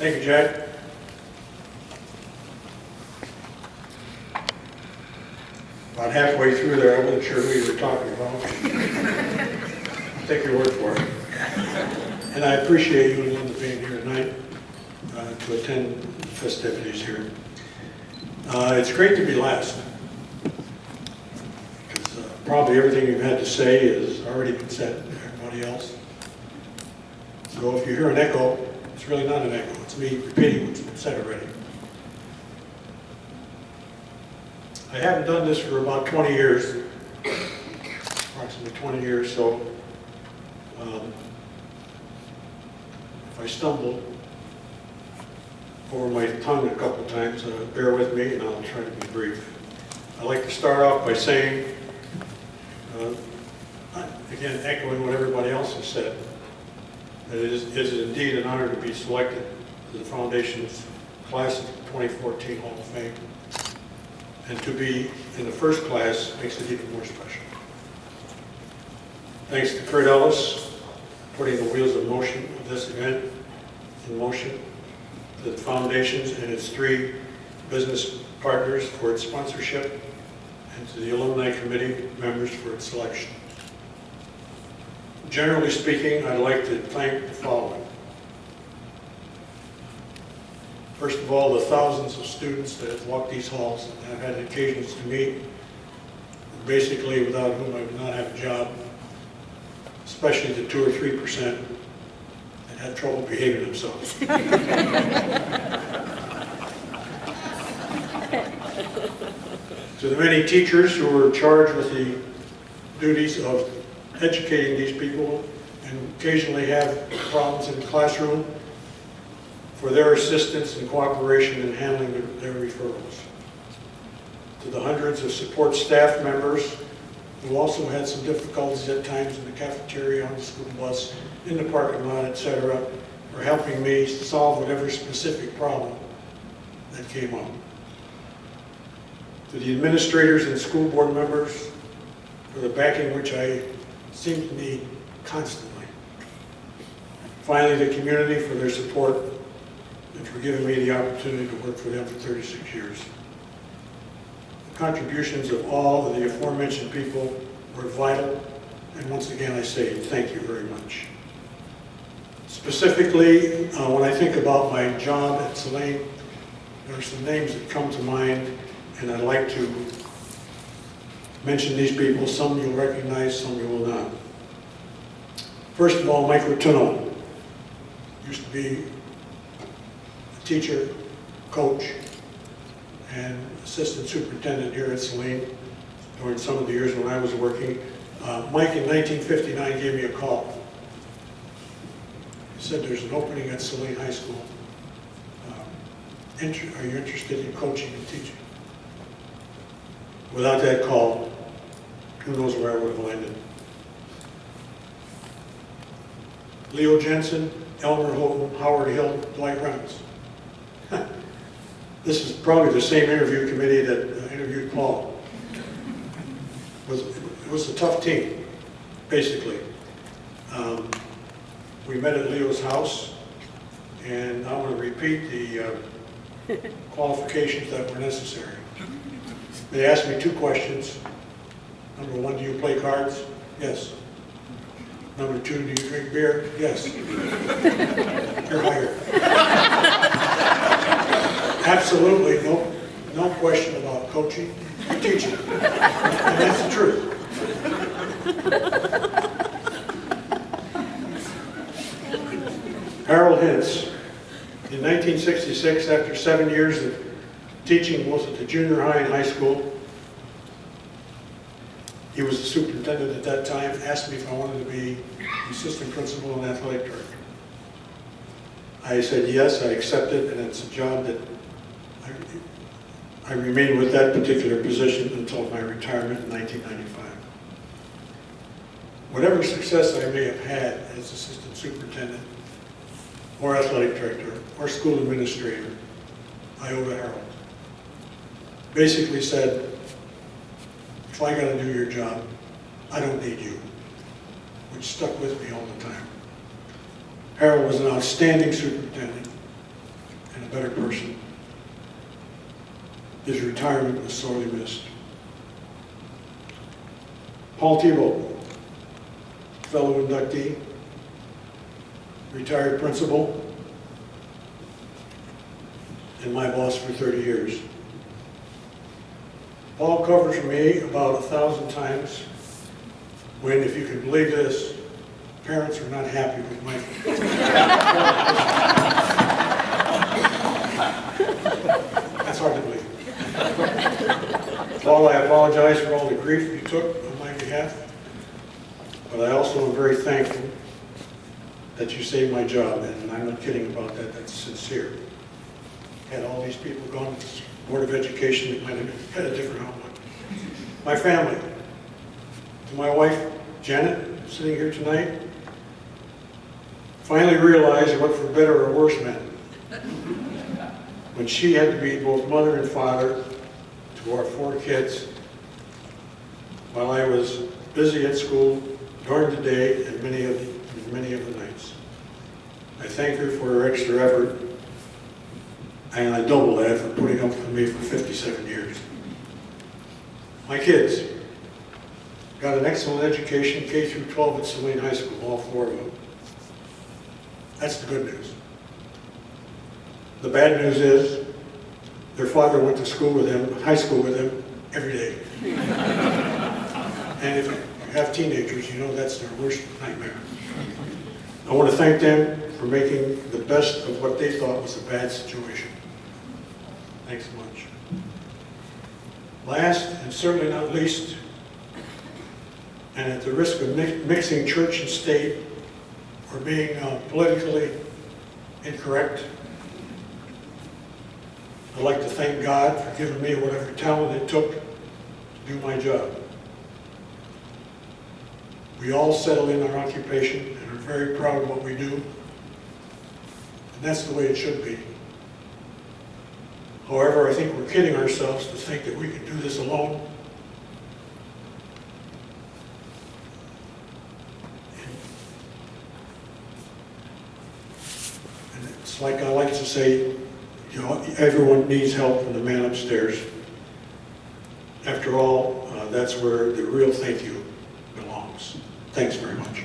Thank you, Jack. About halfway through there, I wasn't sure who you were talking about. I'll take your word for it. And I appreciate you and Linda being here tonight to attend the festivities here. It's great to be last. Because probably everything you've had to say has already been said to everybody else. So if you hear an echo, it's really not an echo. It's me repeating what's been said already. I haven't done this for about 20 years, approximately 20 years, so if I stumble over my tongue a couple times, bear with me and I'll try to be brief. I'd like to start off by saying, again, echoing what everybody else has said, that it is indeed an honor to be selected to the Foundation's Class of 2014 Hall of Fame. And to be in the first class makes it even more special. Thanks to Kurt Ellis, putting the wheels of motion of this event in motion, to the Foundations and its 3 business partners for its sponsorship, and to the Alumni Committee members for its selection. Generally speaking, I'd like to thank the following. First of all, the thousands of students that have walked these halls and have had occasions to meet, basically without whom I would not have a job, especially the 2 or 3% that had trouble behaving themselves. To the many teachers who were charged with the duties of educating these people and occasionally have problems in the classroom, for their assistance and cooperation in handling their referrals. To the hundreds of support staff members who also had some difficulties at times in the cafeteria, on the school bus, in the parking lot, etc., for helping me solve whatever specific problem that came up. To the administrators and school board members for the backing which I seem to need constantly. Finally, the community for their support and for giving me the opportunity to work for them for 36 years. The contributions of all of the aforementioned people were vital, and once again I say thank you very much. Specifically, when I think about my job at Saline, there are some names that come to mind, and I'd like to mention these people. Some you'll recognize, some you will not. First of all, Mike Rotuno used to be teacher, coach, and assistant superintendent here at Saline during some of the years when I was working. Mike in 1959 gave me a call. He said, there's an opening at Saline High School. Are you interested in coaching and teaching? Without that call, who knows where I would have landed. Leo Jensen, Elmer Houghton, Howard Hill, Dwight Reynolds. This is probably the same interview committee that interviewed Paul. It was a tough team, basically. We met at Leo's house, and I want to repeat the qualifications that were necessary. They asked me 2 questions. Number 1, do you play cards? Yes. Number 2, do you drink beer? Yes. You're hired. Absolutely no question about coaching or teaching. And that's the truth. Harold Hintz, in 1966, after 7 years of teaching both at the junior high and high school, he was the superintendent at that time, asked me if I wanted to be assistant principal and athletic director. I said yes, I accepted, and it's a job that I remained with that particular position until my retirement in 1995. Whatever success I may have had as assistant superintendent, or athletic director, or school administrator, I owe to Harold. Basically said, if I got to do your job, I don't need you, which stuck with me all the time. Harold was an outstanding superintendent, better person. His retirement was sorely missed. Paul Tebow, fellow inductee, retired principal, and my boss for 30 years. Paul covered for me about 1,000 times when, if you can believe this, parents were not happy with my That's hard to believe. Paul, I apologize for all the grief you took on my behalf, but I also am very thankful that you saved my job, and I'm not kidding about that, that's sincere. Had all these people gone to the Board of Education, it might have had a different outlook. My family, to my wife, Janet, sitting here tonight, finally realized what for better or worse meant when she had to be both mother and father to our 4 kids while I was busy at school during the day and many of the nights. I thank her for her extra effort, and I double that for putting up with me for 57 years. My kids got an excellent education, K through 12 at Saline High School, all 4 of them. That's the good news. The bad news is their father went to school with them, high school with them, every day. And if you have teenagers, you know that's their worst nightmare. I want to thank them for making the best of what they thought was a bad situation. Thanks so much. Last, and certainly not least, and at the risk of mixing church and state or being politically incorrect, I'd like to thank God for giving me whatever talent it took to do my job. We all settle in our occupation and are very proud of what we do, and that's the way it should be. However, I think we're kidding ourselves to think that we can do this alone. And it's like I like to say, you know, everyone needs help from the man upstairs. After all, that's where the real thank you belongs. Thanks very much.